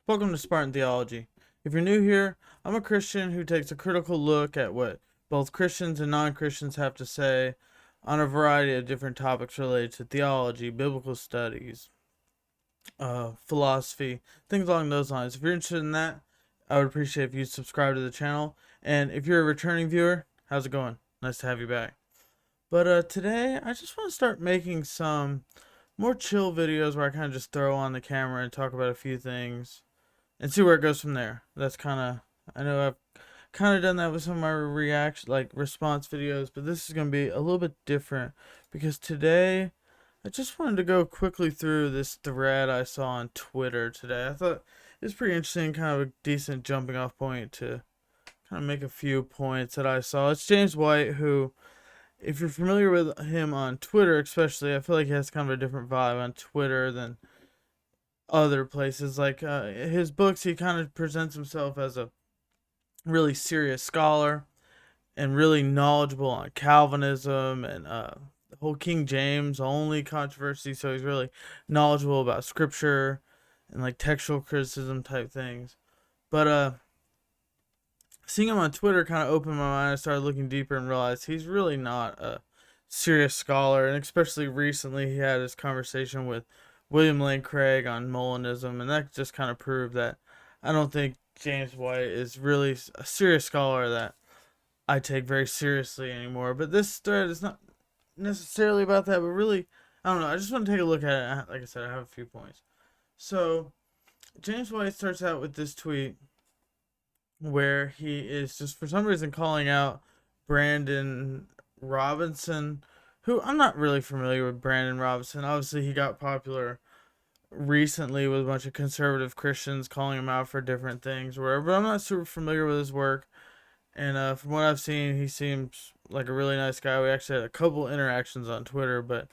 Welcome to Spartan Theology. If you're new here, I'm a Christian who takes a critical look at what both Christians and non-Christians have to say on a variety of different topics related to theology, biblical studies, philosophy, things along those lines. If you're interested in that, I would appreciate if you subscribe to the channel. And if you're a returning viewer, how's it going? Nice to have you back. But today, I just want to start making some more chill videos where I kind of just throw on the camera and talk about a few things and see where it goes from there. That's kind of, I know I've kind of done that with some of my reaction, like response videos, but this is going to be a little bit different because today I just wanted to go quickly through this thread I saw on Twitter today. I thought it was pretty interesting, kind of a decent jumping off point to kind of make a few points that I saw. It's James White, who, if you're familiar with him on Twitter, especially, I feel like he has kind of a different vibe on Twitter than other places. Like his books, he kind of presents himself as a really serious scholar and really knowledgeable on Calvinism and the whole King James only controversy. So he's really knowledgeable about scripture and like textual criticism type things. But seeing him on Twitter kind of opened my mind. I started looking deeper and realized he's really not a serious scholar. And especially recently, he had his conversation with William Lane Craig on Molinism, and that just kind of proved that I don't think James White is really a serious scholar that I take very seriously anymore. But this thread is not necessarily about that, but really, I don't know. I just want to take a look at it. Like I said, I have a few points. So, James White starts out with this tweet where he is just for some reason calling out Brandan Robinson, who I'm not really familiar with. Brandan Robinson, obviously he got popular recently with a bunch of conservative Christians calling him out for different things or whatever, but I'm not super familiar with his work. And from what I've seen, he seems like a really nice guy. We actually had a couple interactions on Twitter, but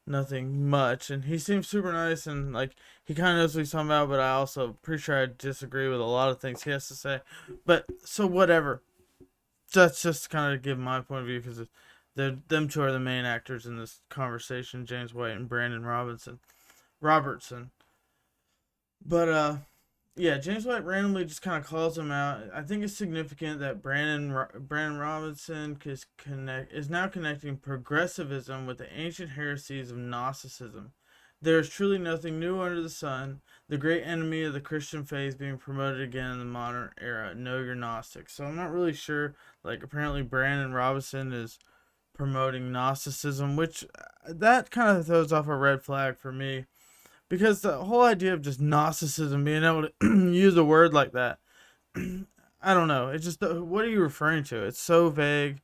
nothing much. And he seems super nice, and like he kind of knows what he's talking about. But I also pretty sure I disagree with a lot of things he has to say. But so whatever. That's just kind of give my point of view because them two are the main actors in this conversation: James White and Brandan Robertson. But yeah, James White randomly just kind of calls him out. I think it's significant that Brandan Robinson is now connecting progressivism with the ancient heresies of Gnosticism. There is truly nothing new under the sun. The great enemy of the Christian faith being promoted again in the modern era. Know your Gnostics. So I'm not really sure. Like apparently Brandan Robinson is promoting Gnosticism, which that kind of throws off a red flag for me because the whole idea of just Gnosticism, being able to use a word like that, I don't know. It's just, what are you referring to? It's so vague.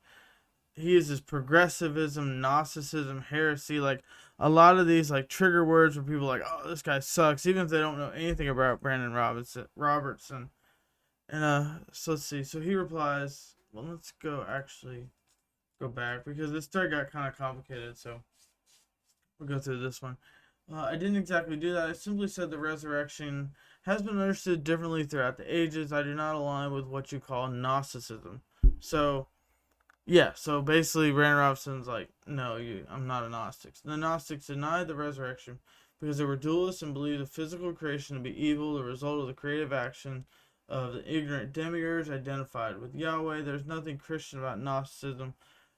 He uses progressivism, Gnosticism, heresy, like a lot of these like trigger words where people are like, oh, this guy sucks, even if they don't know anything about Brandan Robertson. And so let's see. So he replies, well, let's go back because this thread got kind of complicated. So we'll go through this one. I didn't exactly do that. I simply said the resurrection has been understood differently throughout the ages. I do not align with what you call Gnosticism. So, yeah. So basically, Brandan Robinson's like, no, I'm not a Gnostic. The Gnostics denied the resurrection because they were dualists and believed the physical creation to be evil, the result of the creative action of the ignorant demiurge identified with Yahweh. There's nothing Christian about Gnosticism,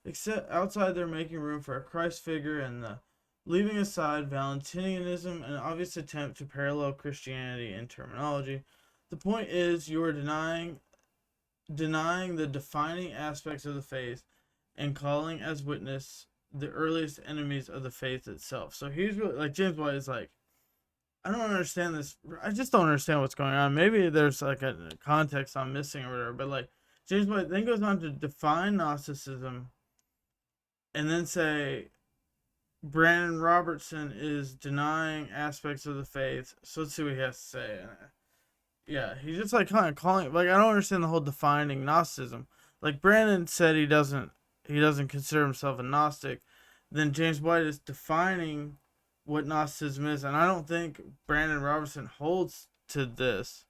except outside they're making room for a Christ figure and the leaving aside Valentinianism, an obvious attempt to parallel Christianity in terminology. The point is you are denying the defining aspects of the faith and calling as witness the earliest enemies of the faith itself. So he's really like James White is like, I don't understand this. I just don't understand what's going on. Maybe there's like a context I'm missing or whatever. But like James White then goes on to define Gnosticism and then say Brandan Robertson is denying aspects of the faith. So let's see what he has to say. Yeah, he's just like kind of calling. Like I don't understand the whole defining Gnosticism. Like Brandan said, he doesn't consider himself a Gnostic. Then James White is defining what Gnosticism is, and I don't think Brandan Robertson holds to this.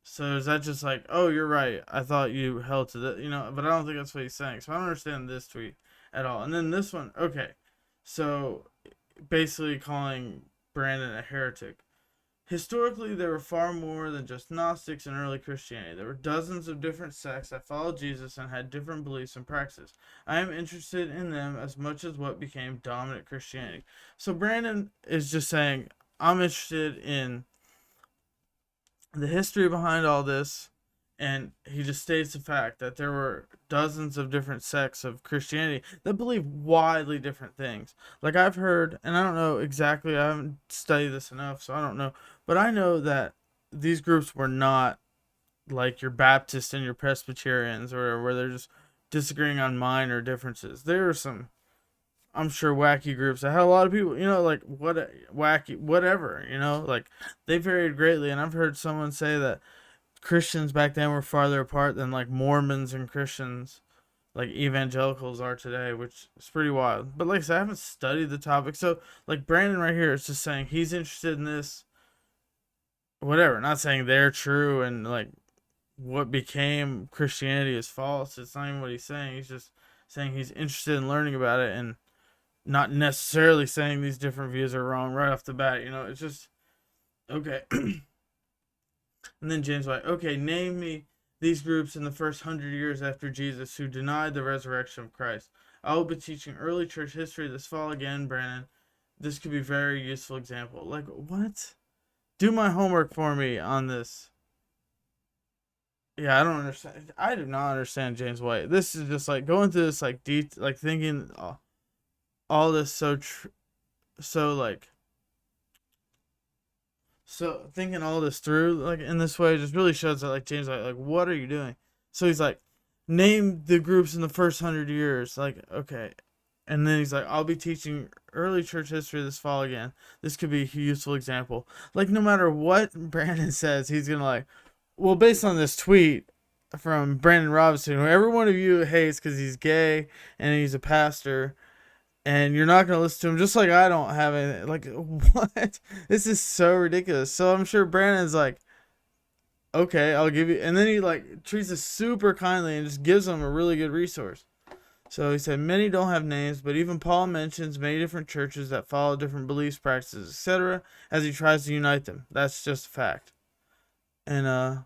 So is that just like, oh, you're right, I thought you held to that, but I don't think that's what he's saying. So I don't understand this tweet at all. And then this one, okay. So basically calling Brandan a heretic. Historically, there were far more than just Gnostics in early Christianity. There were dozens of different sects that followed Jesus and had different beliefs and practices. I am interested in them as much as what became dominant Christianity. So Brandon is just saying, I'm interested in the history behind all this, and he just states the fact that there were dozens of different sects of Christianity that believe widely different things. Like I've heard, and I don't know exactly, I haven't studied this enough, so I don't know, but I know that these groups were not like your Baptists and your Presbyterians, or where they're just disagreeing on minor differences. There are some, I'm sure, wacky groups that had a lot of people, like what wacky whatever, like they varied greatly. And I've heard someone say that Christians back then were farther apart than like Mormons and Christians, like evangelicals are today, which is pretty wild. But like I said, I haven't studied the topic, so like Brandon right here is just saying he's interested in this, whatever. Not saying they're true and like what became Christianity is false. It's not even what he's saying. He's just saying he's interested in learning about it, and not necessarily saying these different views are wrong right off the bat. It's just okay. And then James White, okay, name me these groups in the first 100 years after Jesus who denied the resurrection of Christ. I will be teaching early church history this fall again, Brandan. This could be a very useful example. Like, what? Do my homework for me on this. Yeah, I don't understand. I do not understand James White. This is just like going through this like deep, like thinking all this so like so thinking all this through like in this way just really shows that like James like what are you doing? So he's like, name the groups in the first 100 years. Like, okay. And then he's like, I'll be teaching early church history this fall again. This could be a useful example. Like, no matter what Brandon says, he's gonna like, well, based on this tweet from Brandan Robertson, who every one of you hates because he's gay and he's a pastor, and you're not gonna listen to him, just like I don't have any. Like, what? This is so ridiculous. So I'm sure Brandon's like, okay, I'll give you, and then he like treats us super kindly and just gives them a really good resource. So he said, many don't have names, but even Paul mentions many different churches that follow different beliefs, practices, etc., as he tries to unite them. That's just a fact. And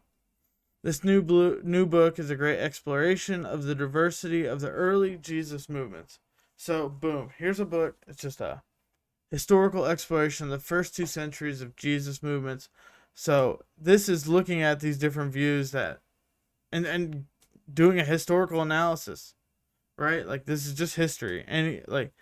this new book is a great exploration of the diversity of the early Jesus movements. So, boom, here's a book. It's just a historical exploration of the first 2 centuries of Jesus movements. So, this is looking at these different views that, and doing a historical analysis, right? Like, this is just history. And, like,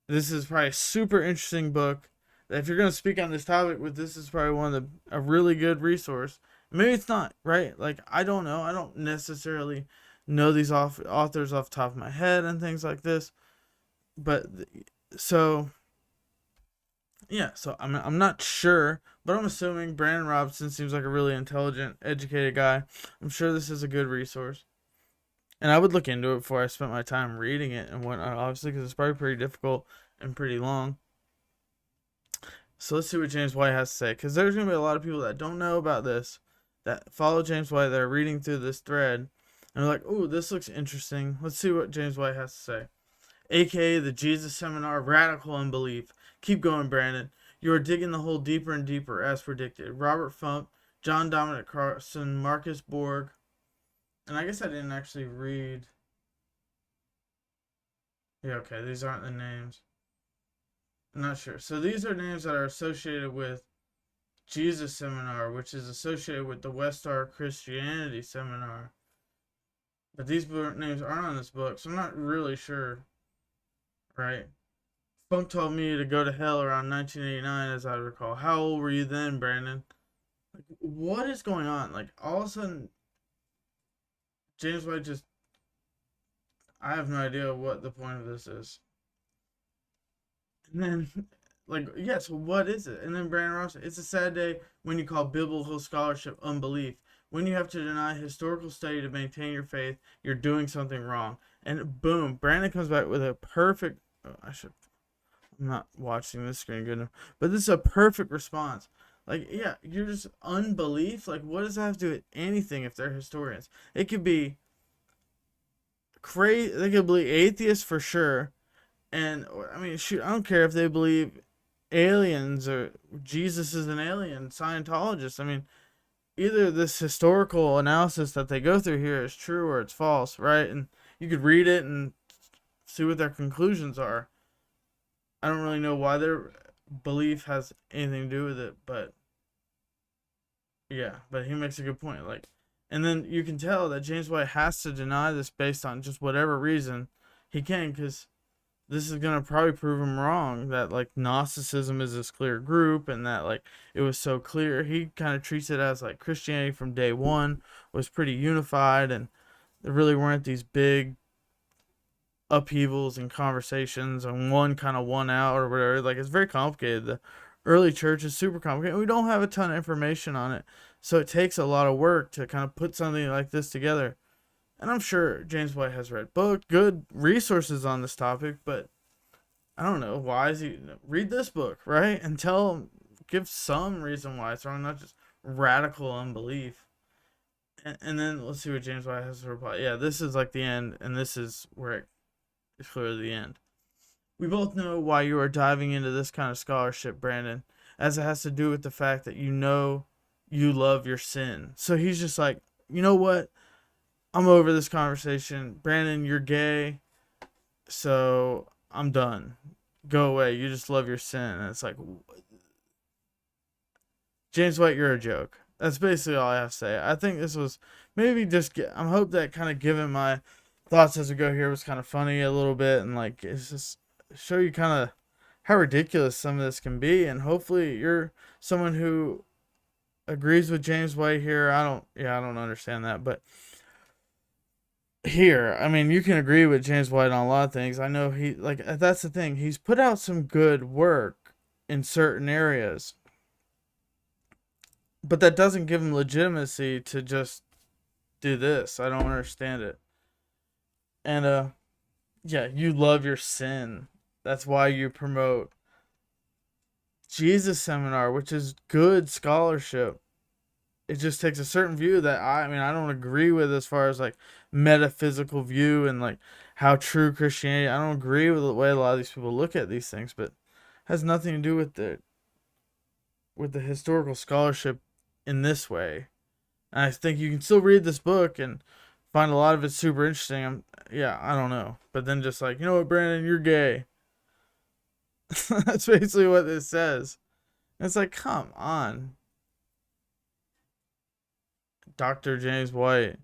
this is probably a super interesting book. If you're going to speak on this topic, this is probably a really good resource. Maybe it's not, right? Like, I don't know. I don't necessarily know these authors off the top of my head and things like this. But, so, yeah. So, I'm not sure. But I'm assuming Brandan Robertson seems like a really intelligent, educated guy. I'm sure this is a good resource. And I would look into it before I spent my time reading it and whatnot, obviously, because it's probably pretty difficult and pretty long. So let's see what James White has to say, because there's going to be a lot of people that don't know about this, that follow James White, that are reading through this thread, and they're like, ooh, this looks interesting. Let's see what James White has to say. AKA the Jesus Seminar, Radical Unbelief. Keep going, Brandon. You are digging the hole deeper and deeper, as predicted. Robert Funk, John Dominic Carson, Marcus Borg. And I guess I didn't actually read. Yeah, okay, these aren't the names. I'm not sure. So these are names that are associated with Jesus Seminar, which is associated with the West Star Christianity Seminar. But these names aren't on this book, so I'm not really sure. Right? Funk told me to go to hell around 1989, as I recall. How old were you then, Brandon? Like, what is going on? Like, all of a sudden, James White just... I have no idea what the point of this is. And then, like, yeah, so what is it? And then Brandan Robertson, it's a sad day when you call biblical scholarship unbelief. When you have to deny historical study to maintain your faith, you're doing something wrong. And boom, Brandon comes back with a perfect... Oh, I'm not watching this screen good enough. But this is a perfect response. Like, yeah, you're just unbelief. Like, what does that have to do with anything if they're historians? It could be they could believe atheists for sure. And, I mean, shoot, I don't care if they believe aliens or Jesus is an alien, Scientologist. I mean, either this historical analysis that they go through here is true or it's false, right? And you could read it and see what their conclusions are. I don't really know why their belief has anything to do with it, but yeah, but he makes a good point. Like, and then you can tell that James White has to deny this based on just whatever reason he can, because this is gonna probably prove him wrong. That like Gnosticism is this clear group, and that like it was so clear. He kind of treats it as like Christianity from day one was pretty unified, and there really weren't these big upheavals and conversations and one kind of won out or whatever. Like, it's very complicated. The early church is super complicated. We don't have a ton of information on it, so it takes a lot of work to kind of put something like this together. And I'm sure James White has read good resources on this topic, but I don't know, why is he read this book, right? And give some reason why it's wrong, not just radical unbelief. And then let's see what James White has to reply. Yeah, this is like the end, and this is where it is clearly the end. We both know why you are diving into this kind of scholarship, Brandon, as it has to do with the fact that you know you love your sin. So he's just like, you know what? I'm over this conversation. Brandon, you're gay, so I'm done. Go away. You just love your sin. And it's like, James White, you're a joke. That's basically all I have to say. I think this was maybe just, I hope that kind of giving my thoughts as we go here was kind of funny a little bit, and like, it's just show you kind of how ridiculous some of this can be. And hopefully you're someone who agrees with James White here. I don't understand that, but here, I mean, you can agree with James White on a lot of things. I know that's the thing. He's put out some good work in certain areas, but that doesn't give him legitimacy to just do this. I don't understand it. And yeah, you love your sin. That's why you promote Jesus Seminar, which is good scholarship. It just takes a certain view that I don't agree with, as far as like metaphysical view and like how true Christianity. I don't agree with the way a lot of these people look at these things, but it has nothing to do with the historical scholarship in this way. And I think you can still read this book and find a lot of it super interesting. I don't know, but then just like, you know what, Brandon, you're gay. That's basically what this says. And it's like, come on. Dr. James White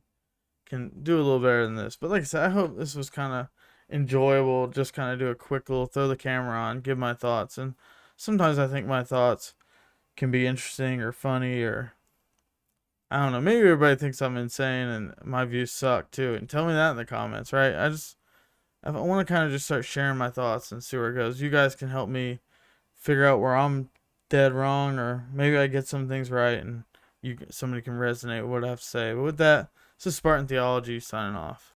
can do a little better than this. But like I said, I hope this was kind of enjoyable. Just kind of do a quick little throw the camera on, give my thoughts. And sometimes I think my thoughts can be interesting or funny, or I don't know. Maybe everybody thinks I'm insane and my views suck too. And tell me that in the comments, right? I want to kind of just start sharing my thoughts and see where it goes. You guys can help me figure out where I'm dead wrong, or maybe I get some things right and somebody can resonate with what I have to say. But with that, this is Spartan Theology signing off.